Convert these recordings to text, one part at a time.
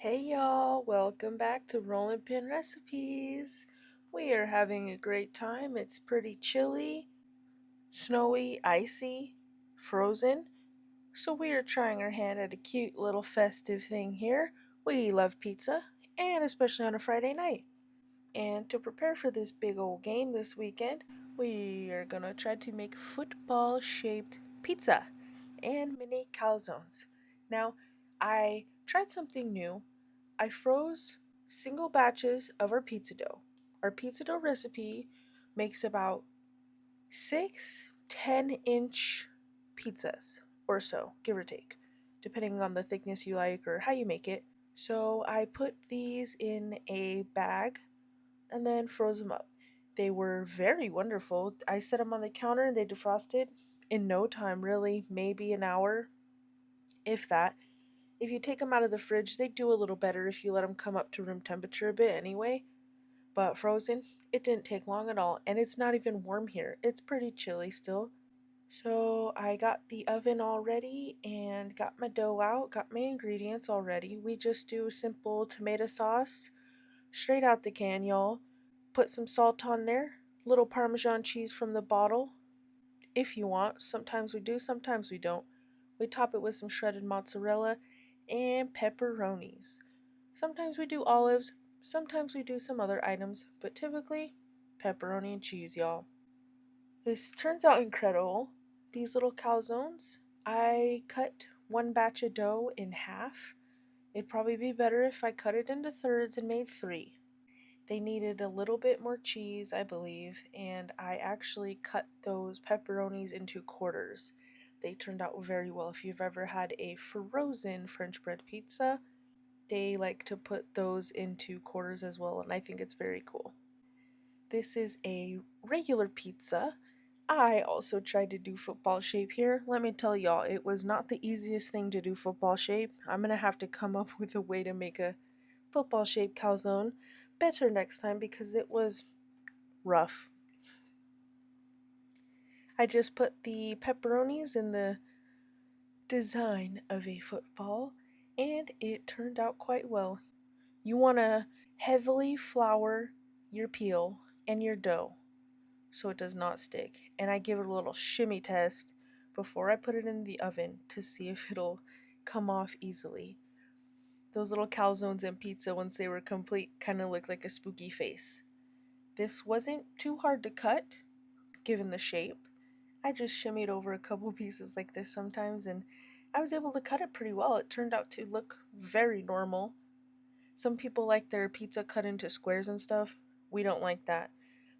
Hey y'all, welcome back to Rollin' Pin Recipes. We are having a great time. It's pretty chilly, snowy, icy, frozen. So we are trying our hand at a cute little festive thing here. We love pizza, and especially on a Friday night. And to prepare for this big old game this weekend, we are gonna try to make football shaped pizza and mini calzones. Now, I tried something new. I froze single batches of our pizza dough. Our pizza dough recipe makes about 6 10-inch pizzas or so, give or take, depending on the thickness you like or how you make it. So I put these in a bag and then froze them up. They were very wonderful. I set them on the counter and they defrosted in no time, really, maybe an hour, if that. If you take them out of the fridge, they do a little better if you let them come up to room temperature a bit anyway. But frozen, it didn't take long at all, and it's not even warm here. It's pretty chilly still. So I got the oven all ready and got my dough out, got my ingredients all ready. We just do simple tomato sauce, straight out the can, y'all. Put some salt on there, little Parmesan cheese from the bottle, if you want. Sometimes we do, sometimes we don't. We top it with some shredded mozzarella and pepperonis. Sometimes we do olives, sometimes we do some other items, but typically pepperoni and cheese, y'all. This turns out incredible. These little calzones, I cut one batch of dough in half. It'd probably be better if I cut it into thirds and made three. They needed a little bit more cheese, I believe, and I actually cut those pepperonis into quarters. They turned out very well. If you've ever had a frozen French bread pizza, they like to put those into quarters as well, and I think it's very cool. This is a regular pizza. I also tried to do football shape here. Let me tell y'all, it was not the easiest thing to do football shape. I'm gonna have to come up with a way to make a football shaped calzone better next time because it was rough. I just put the pepperonis in the design of a football and it turned out quite well. You want to heavily flour your peel and your dough so it does not stick. And I give it a little shimmy test before I put it in the oven to see if it'll come off easily. Those little calzones and pizza, once they were complete, kind of looked like a spooky face. This wasn't too hard to cut, given the shape. I just shimmied over a couple pieces like this sometimes, and I was able to cut it pretty well. It turned out to look very normal. Some people like their pizza cut into squares and stuff. We don't like that.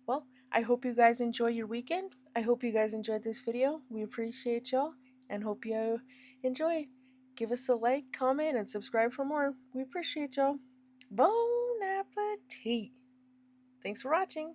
Well, I hope you guys enjoy your weekend. I hope you guys enjoyed this video. We appreciate y'all and hope you enjoyed. Give us a like, comment, and subscribe for more. We appreciate y'all. Bon appetit! Thanks for watching.